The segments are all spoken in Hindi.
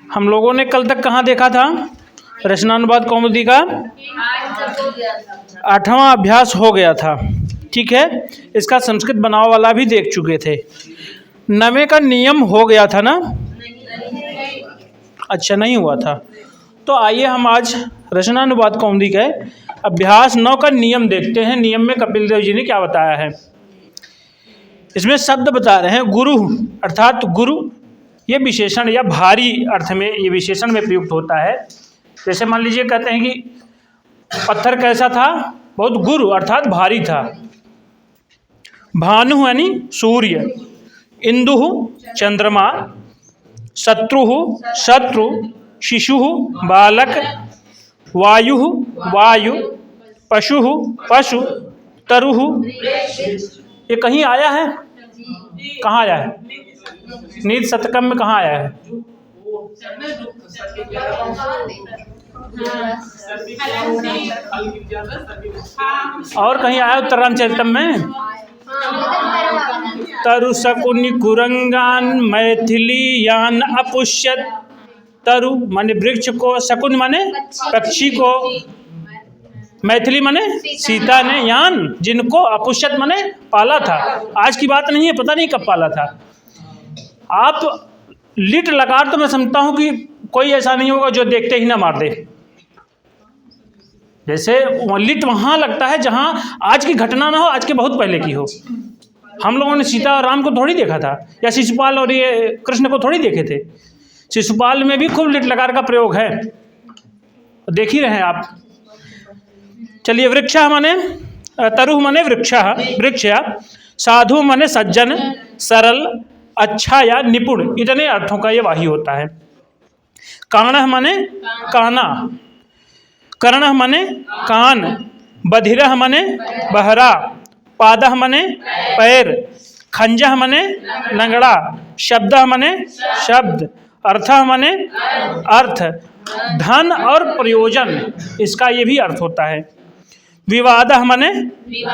हम लोगों ने कल तक कहाँ देखा था? रचनानुवाद कौमुदी का 8वां अभ्यास हो गया था, ठीक है। इसका संस्कृत बनाव वाला भी देख चुके थे। 9वें का नियम हो गया था ना? अच्छा, नहीं हुआ था। तो आइए हम आज रचनानुवाद कौमुदी के अभ्यास 9 का नियम देखते हैं। नियम में कपिल देव जी ने क्या बताया है। इसमें शब्द बता रहे हैं गुरु, अर्थात गुरु ये विशेषण या भारी अर्थ में ये विशेषण में प्रयुक्त होता है। जैसे मान लीजिए कहते हैं कि पत्थर कैसा था? बहुत गुरु अर्थात भारी था। भानु यानी सूर्य, इंदु चंद्रमा, शत्रु शत्रु, शिशु बालक, वायु वायु, पशु पशु, तरु। ये कहीं आया है? कहाँ आया है? नीति शतकम में कहाँ आया है? और कहीं आया उत्तर रामचरितम में? तरु शकुनि कुरंगान मैथिली यान अपुष्यत। तरु माने वृक्ष को, शकुन माने पक्षी को, मैथिली माने सीता ने, यान जिनको, अपुष्यत माने पाला था। आज की बात नहीं है, पता नहीं कब पाला था। आप लिट लगा तो मैं समझता हूँ कि कोई ऐसा नहीं होगा जो देखते ही ना मार दे। जैसे लिट वहाँ लगता है जहाँ आज की घटना ना हो, आज के बहुत पहले की हो। हम लोगों ने सीता और राम को थोड़ी देखा था, या शिशुपाल और ये कृष्ण को थोड़ी देखे थे। शिशुपाल में भी खूब लिट लकार का प्रयोग है, देख ही रहे हैं आप। चलिए, वृक्ष माने, तरु माने वृक्ष, वृक्ष। साधु माने सज्जन, सरल, अच्छा या निपुण, इतने अर्थों का ये वाही होता है। काणः माने काना, कर्णः माने कान, बधिरः माने बहरा, पादः माने पैर, खंजः माने लंगड़ा, शब्दः माने शब्द, अर्थः माने अर्थ, धन और प्रयोजन, इसका ये भी अर्थ होता है। विवादः माने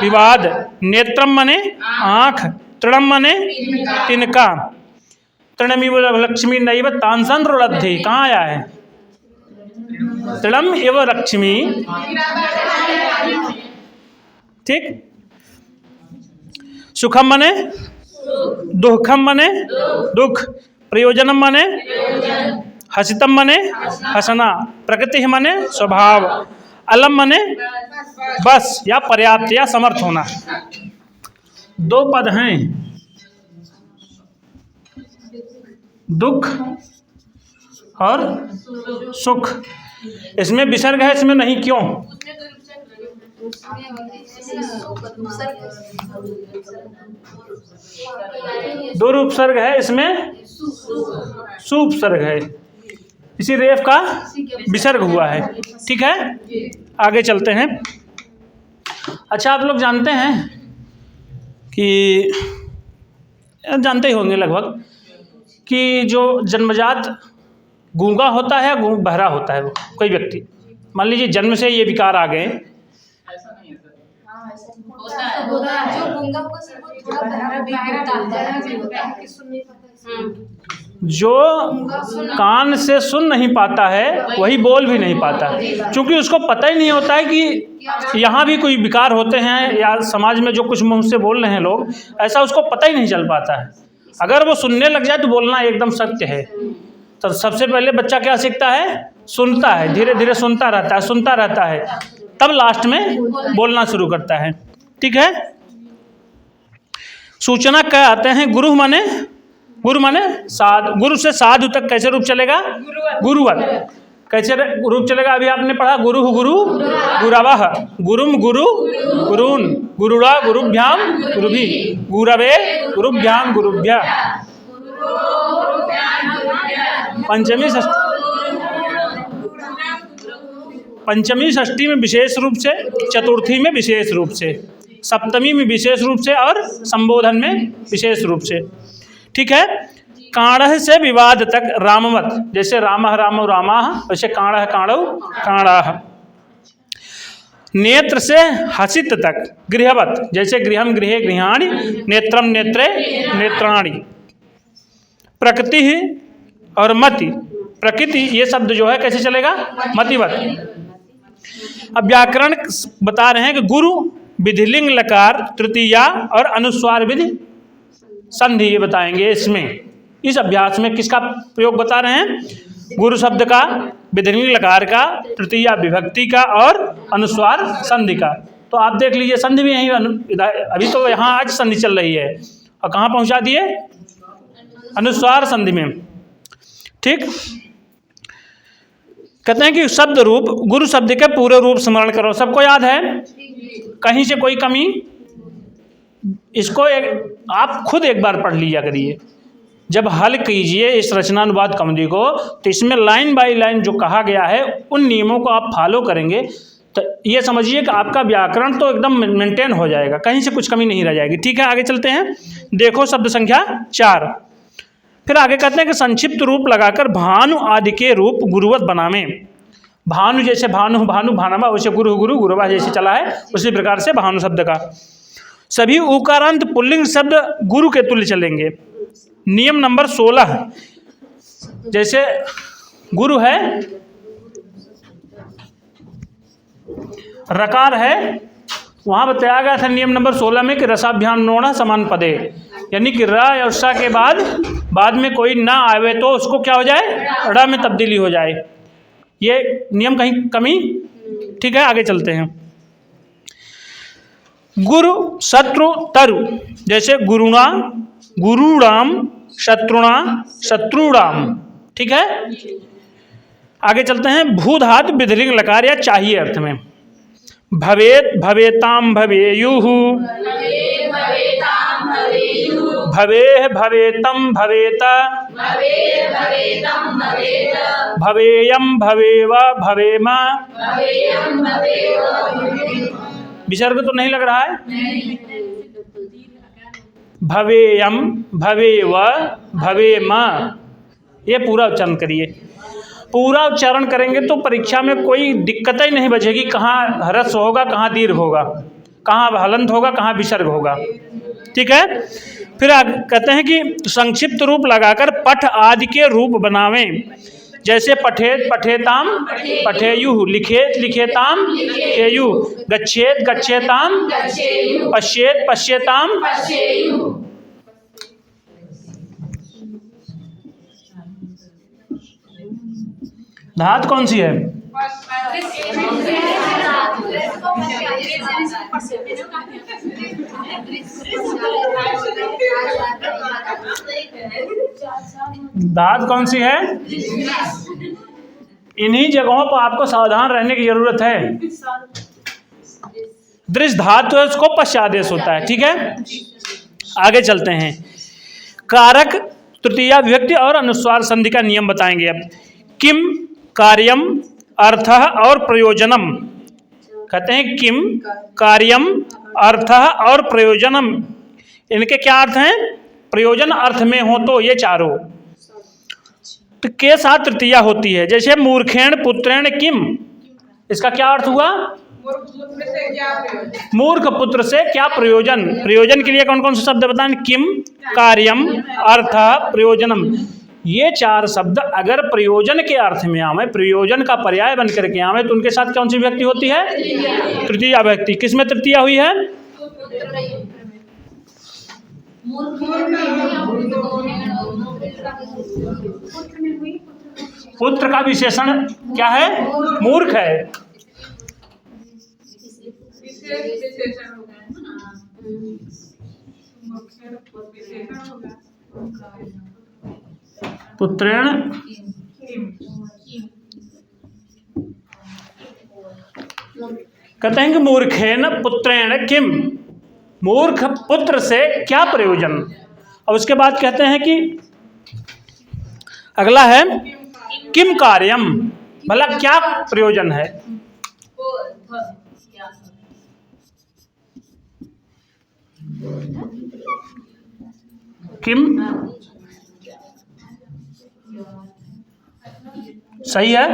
विवाद, नेत्रम माने आँख, तृणम माने तिनका, तृणमिव लक्ष्मी नैव तांसन रुणद्धि, कहाँ आया है? तृणम एव लक्ष्मी, ठीक। सुखम माने दुखम माने दुख, प्रयोजनम माने हसितम माने हसना, प्रकृति माने स्वभाव, अलम माने बस या पर्याप्त या समर्थ होना। 2 पद हैं, दुख और सुख। इसमें विसर्ग है, इसमें नहीं, क्यों? दो उपसर्ग है, इसमें सुपसर्ग है, इसी रेफ का विसर्ग हुआ है, ठीक है। आगे चलते हैं। अच्छा, आप लोग जानते हैं कि, जानते ही होंगे लगभग, कि जो जन्मजात गूंगा होता है, बहरा होता है वो कोई व्यक्ति, मान लीजिए जन्म से ये विकार आ गए, जो कान से सुन नहीं पाता है वही बोल भी नहीं पाता, क्योंकि उसको पता ही नहीं होता है कि यहाँ भी कोई विकार होते हैं, या समाज में जो कुछ मुंह से बोल रहे हैं लोग, ऐसा उसको पता ही नहीं चल पाता है। अगर वो सुनने लग जाए तो बोलना एकदम सत्य है। तो सबसे पहले बच्चा क्या सीखता है? सुनता है, धीरे धीरे सुनता रहता है, तब लास्ट में बोलना शुरू करता है, ठीक है। सूचना क्या आते हैं? गुरु माने साधु, गुरु से साधु तक कैसे रूप चलेगा? गुरुवत, कैसे रूप चलेगा? अभी आपने पढ़ा, गुरु गुरवः, गुरुम गुरु गुरून्, गुरुड़ा गुरुभ्याम गुरुभि, गुरवे गुरुभ्याम गुरुभ्य। पंचमी षष्ठी में विशेष रूप से, चतुर्थी में विशेष रूप से, सप्तमी में विशेष रूप से, और संबोधन में विशेष रूप से, ठीक है। काणः से विवाद तक रामवत, जैसे रामः रामौ रामाः, वैसे काणः काणौ काणाः। नेत्र से हसित तक गृहवत, जैसे गृहम गृहे गृहाणि, नेत्रम नेत्रे नेत्राणि। प्रकृति और मति, प्रकृति, ये शब्द जो है कैसे चलेगा? मतिवत। अब व्याकरण बता रहे हैं कि गुरु विधिलिंग लकार तृतीया और अनुस्वार विधि संधि, ये बताएंगे इसमें, इस अभ्यास में किसका प्रयोग बता रहे हैं? गुरु शब्द का, विधिलिंग लकार का, तृतीया विभक्ति का और अनुस्वार संधि का। तो आप देख लीजिए संधि भी यहीं, अभी तो यहाँ आज संधि चल रही है और कहाँ पहुँचा दिए? अनुस्वार संधि में। ठीक, कहते हैं कि शब्द रूप, गुरु शब्द के पूरे रूप स्मरण करो। सबको याद है? कहीं से कोई कमी? इसको आप खुद एक बार पढ़ लिया करिए। जब हल कीजिए इस रचनानुवाद कमदी को, तो इसमें लाइन बाय लाइन जो कहा गया है उन नियमों को आप फॉलो करेंगे तो ये समझिए कि आपका व्याकरण तो एकदम मेंटेन हो जाएगा, कहीं से कुछ कमी नहीं रह जाएगी। ठीक है, आगे चलते हैं। देखो शब्द संख्या 4। फिर आगे कहते हैं कि संक्षिप्त रूप लगाकर भानु आदि के रूप गुरुवत बनावें। भानु जैसे भानु भानु भानमा, वैसे गुरु गुरु गुरुवा जैसे चला है, उसी प्रकार से भानु शब्द का सभी उकारांत पुल्लिंग शब्द गुरु के तुल्य चलेंगे। नियम नंबर 16, जैसे गुरु है, रकार है, वहाँ बताया गया था नियम नंबर 16 में कि रसाभ्याम नोणा समान पदे, यानी कि र और सा के बाद में कोई ना आवे तो उसको क्या हो जाए? ड़ में तब्दीली हो जाए। ये नियम कहीं कमी? ठीक है, आगे चलते हैं। गुरु शत्रु तरु, जैसे गुरुणा गुरुणाम, शत्रुणा शत्रुणाम। ठीक है, आगे चलते हैं। भू धातु विधिलिंग लकार या चाहिए अर्थ में। भवेत भवेताम भवेयुः, भवेह भवेतम भवेत, भवेयम भवेव भवेम। विसर्ग तो नहीं लग रहा है? भवेयम भवेव भवेम, ये पूरा उच्चारण करिए। पूरा उच्चारण करेंगे तो परीक्षा में कोई दिक्कत ही नहीं बचेगी, कहाँ ह्रस्व होगा, कहाँ दीर्घ होगा, कहाँ हलंत होगा, कहाँ विसर्ग होगा। ठीक है, फिर कहते हैं कि संक्षिप्त रूप लगाकर पठ आदि के रूप बनावें। जैसे पठेत पठेताम पठेयुः, लिखेत लिखेताम लिखेयुः, गच्छेत गच्छेताम पश्येत पश्येताम। धातु कौन सी है? धातु कौन सी है? इन्हीं जगहों पर आपको सावधान रहने की जरूरत है। दृश्य धातु है, उसको पश्चादेश होता है। ठीक है, आगे चलते हैं। कारक तृतीया विभक्ति और अनुस्वार संधि का नियम बताएंगे अब। किम कार्यम अर्थः और प्रयोजनम, कहते हैं किम कार्यम अर्थः और प्रयोजनम, इनके क्या अर्थ हैं? प्रयोजन अर्थ में हो तो ये चारों तो के साथ तृतीया होती है। जैसे मूर्खेण पुत्रेण किम, इसका क्या अर्थ हुआ? मूर्ख पुत्र से क्या प्रयोजन। प्रयोजन के लिए कौन कौन से शब्द बताएं? किम, कार्यम, अर्थ, प्रयोजनम। ये चार शब्द अगर प्रयोजन के अर्थ में आवे, प्रयोजन का पर्याय बन करके आवे, तो उनके साथ कौन सी व्यक्ति होती है? तृतीया व्यक्ति। किसमें तृतीया हुई है? पुत्र का विशेषण क्या है? मूर्ख है। पुत्रेण कहते हैं कि मूर्खेण पुत्रेण किम, मूर्ख पुत्र से क्या प्रयोजन। और उसके बाद कहते हैं कि अगला है किम कार्यम, भला क्या प्रयोजन है। किम सही है?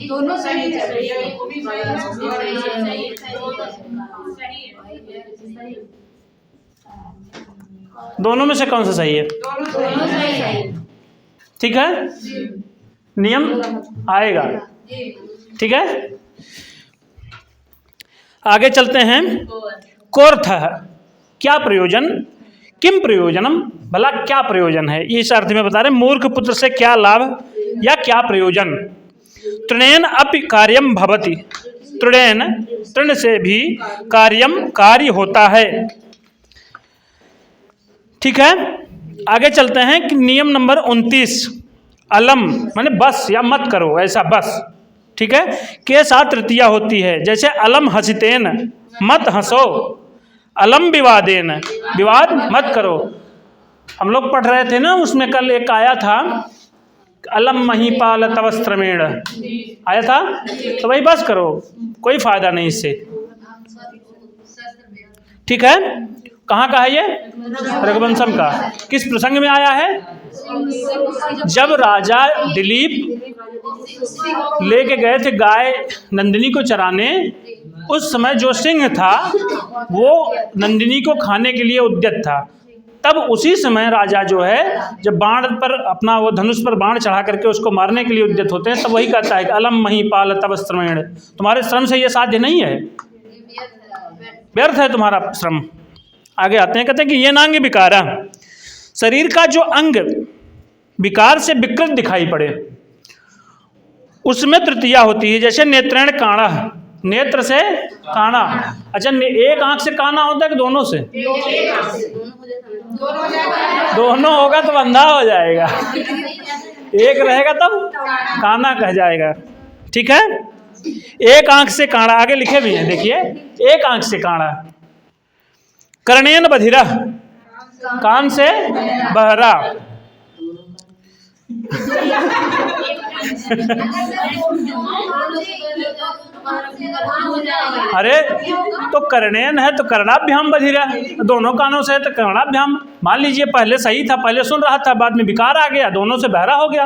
दोनों सही है। दोनों में से कौन सा सही है? दोनों सही है। ठीक है, नियम आएगा। ठीक है, आगे चलते हैं। कोर्थः क्या प्रयोजन, किम प्रयोजनम, भला क्या प्रयोजन है, इस अर्थ में बता रहे मूर्ख पुत्र से क्या लाभ या क्या प्रयोजन। तृणेन अपि कार्यम भवति, तृणेन तृण से भी कार्यम कार्य होता है। ठीक है, आगे चलते हैं कि नियम नंबर 29 अलम माने बस या मत करो, ऐसा बस। ठीक है, के साथ तृतीया होती है, जैसे अलम हसितेन मत हंसो, अलम विवादेन विवाद मत करो। हम लोग पढ़ रहे थे ना, उसमें कल एक आया था अलम महीपाल तवस्त्रमेण आया था, तो वही बस करो, कोई फायदा नहीं इससे। ठीक है, कहाँ का है ये? रघुवंशम का। किस प्रसंग में आया है? जब राजा दिलीप लेके गए थे गाय नंदिनी को चराने, उस समय जो सिंह था वो नंदिनी को खाने के लिए उद्यत था। तब उसी समय राजा जो है जब बाण पर अपना वो धनुष पर बाण चढ़ा करके उसको मारने के लिए उद्यत होते हैं, तब वही कहता है कि अलम महीपाल तव श्रमेण, तुम्हारे श्रम से ये साध्य नहीं है, व्यर्थ है तुम्हारा श्रम। आगे आते हैं, कहते हैं कि ये नांग विकारा, शरीर का जो अंग विकार से विकृत दिखाई पड़े उसमें तृतीया होती है, जैसे नेत्रेण काणा, नेत्र से काणा। अच्छा, एक आंख से काना होता है कि दोनों से? दोनों होगा तो अंधा हो जाएगा, एक रहेगा तब काना कह जाएगा। ठीक है, एक आंख से काणा, आगे लिखे भी हैं देखिए, एक आंख से काणा। कर्णेन बधिरा, कान से बहरा। अरे तो कर्णेन है तो कर्णाभ्याम बधिरा, दोनों कानों से है तो कर्णाभ्याम। मान लीजिए पहले सही था, पहले सुन रहा था, बाद में विकार आ गया, दोनों से बहरा हो गया।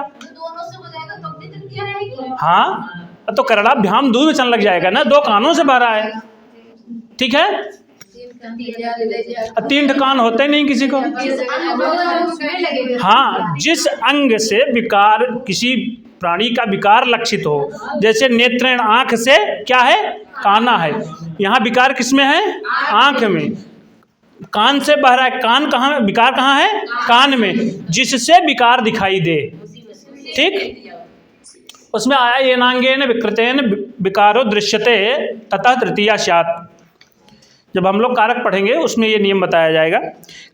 हाँ, तो कर्णाभ्याम दूर वचन लग जाएगा ना, दो कानों से बहरा है। ठीक है, 3 कान होते नहीं किसी को। हाँ, जिस अंग से विकार, किसी प्राणी का विकार लक्षित हो, जैसे नेत्रेण आंख से क्या है? काना है। यहाँ विकार किस में है? आंख में। कान से बहरा है, कान कहाँ, विकार कहाँ है? कान में, जिससे विकार दिखाई दे। ठीक, उसमें आया ये नांगेन विकृतेन विकारो दृश्यते ततः तृतीया स्यात्। जब हम लोग कारक पढ़ेंगे उसमें ये नियम बताया जाएगा।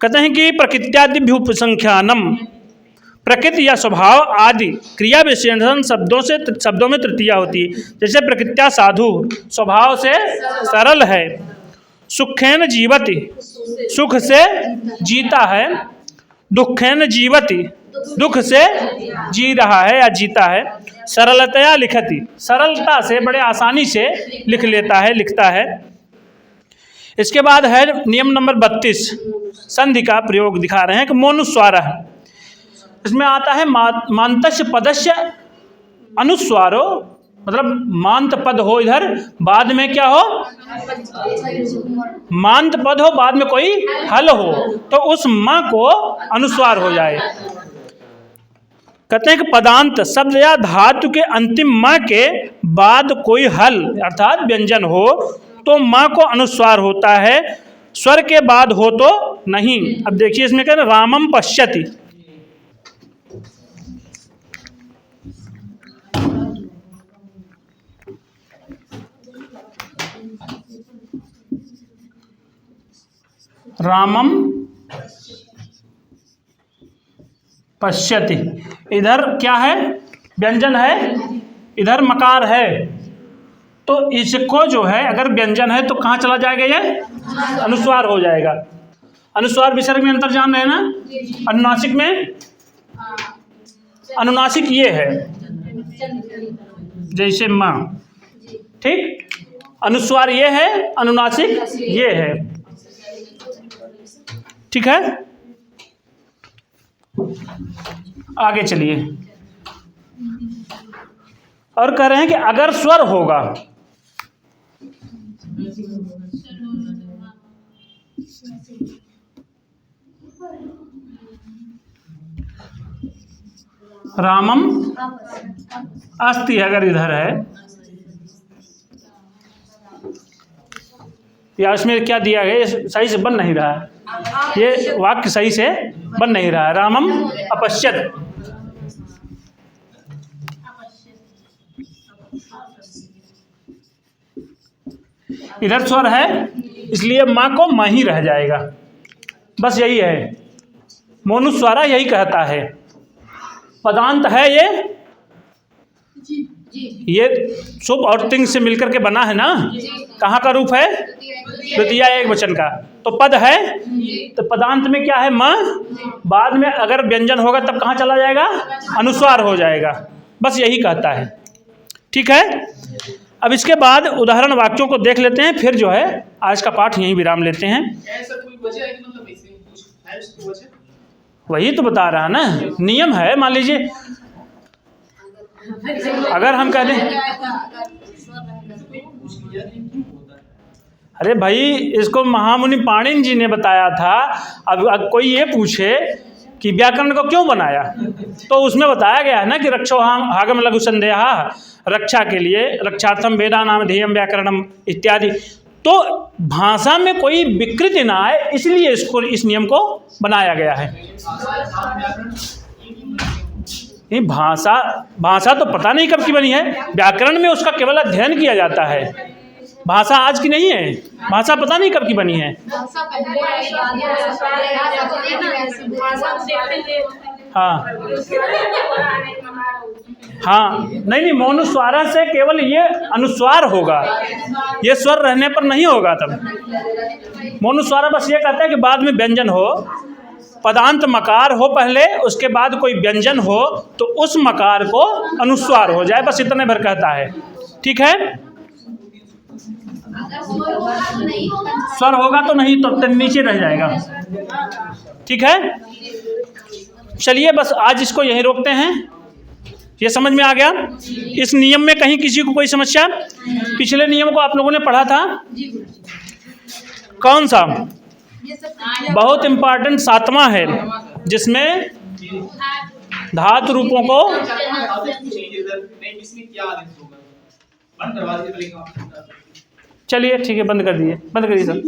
कहते हैं कि प्रकृत्यादिभ्य उपसंख्यानम, प्रकृति या स्वभाव आदि क्रिया विशेषण शब्दों में तृतीया होती है। जैसे प्रकृत्या साधु, स्वभाव से सरल है, सुखेन जीवति, सुख से जीता है, दुखेन जीवति, दुख से जी रहा है या जीता है, सरलतया लिखति, सरलता से बड़े आसानी से लिख लेता है, लिखता है। इसके बाद है नियम नंबर 32, संधि का प्रयोग दिखा रहे हैं कि मोनुस्वार। इसमें आता है मांतस्य पदस्य अनुस्वारो, मतलब मांत पद हो इधर, बाद में क्या हो? मांत पद हो, बाद में कोई हल हो, तो उस मां को अनुस्वार हो जाए। कहते हैं कि पदांत शब्द या धातु के अंतिम मां के बाद कोई हल अर्थात व्यंजन हो तो मां को अनुस्वार होता है, स्वर के बाद हो तो नहीं। अब देखिए इसमें क्या है, रामम पश्यति, रामम पश्यति, इधर क्या है? व्यंजन है, इधर मकार है, तो इसको जो है अगर व्यंजन है तो कहाँ चला जाएगा? ये अनुस्वार हो जाएगा। अनुस्वार विसर्ग में अंतर जान रहे हैं ना? अनुनासिक में, अनुनासिक ये है जैसे माँ, ठीक, अनुस्वार ये है, अनुनासिक ये है। ठीक है, आगे चलिए। और कह रहे हैं कि अगर स्वर होगा, रामम अस्ति अगर इधर है, या इसमें क्या दिया गया, ये सही से बन नहीं रहा है, ये वाक्य सही से बन नहीं रहा है। रामम अपश्यत, इधर स्वर है इसलिए माँ को माँ ही रह जाएगा, बस यही है। मोनुस्वारा यही कहता है। पदांत है ये शुभ और तिंग से मिलकर के बना है ना, कहाँ का रूप है, द्वितीया एक वचन का, तो पद है, तो पदांत में क्या है, माँ, बाद में अगर व्यंजन होगा तब कहाँ चला जाएगा, अनुस्वार हो जाएगा, बस यही कहता है। ठीक है, अब इसके बाद उदाहरण वाक्यों को देख लेते हैं, फिर जो है आज का पाठ यहीं विराम लेते हैं। वही तो बता रहा ना, नियम है। मान लीजिए अगर हम कह दें, अरे भाई इसको महामुनि पाणिनि जी ने बताया था, अब कोई ये पूछे कि व्याकरण को क्यों बनाया, तो उसमें बताया गया है ना कि रक्षो आगम लघु संदेहा, रक्षा के लिए, रक्षार्थम वेदा नाम ध्येयम व्याकरणम इत्यादि। तो भाषा में कोई विकृति ना आए इसलिए इसको, इस नियम को बनाया गया है। ये भाषा तो पता नहीं कब की बनी है, व्याकरण में उसका केवल अध्ययन किया जाता है। भाषा आज की नहीं है, भाषा पता नहीं कब की बनी है। हाँ हाँ, नहीं, मोनुस्वारा से केवल ये अनुस्वार होगा, ये स्वर रहने पर नहीं होगा। तब मोनुस्वारा बस ये कहता है कि बाद में व्यंजन हो, पदांत मकार हो पहले, उसके बाद कोई व्यंजन हो तो उस मकार को अनुस्वार हो जाए, बस इतने भर कहता है। ठीक है, स्वर होगा तो नहीं तो नीचे रह जाएगा। ठीक है, चलिए बस आज इसको यहीं रोकते हैं। ये समझ में आ गया? इस नियम में कहीं किसी को कोई समस्या? पिछले नियम को आप लोगों ने पढ़ा था, कौन सा? बहुत इम्पोर्टेंट 7वां है, जिसमें धातु रूपों को, चलिए ठीक है, बंद कर दिए, बंद करिए सब।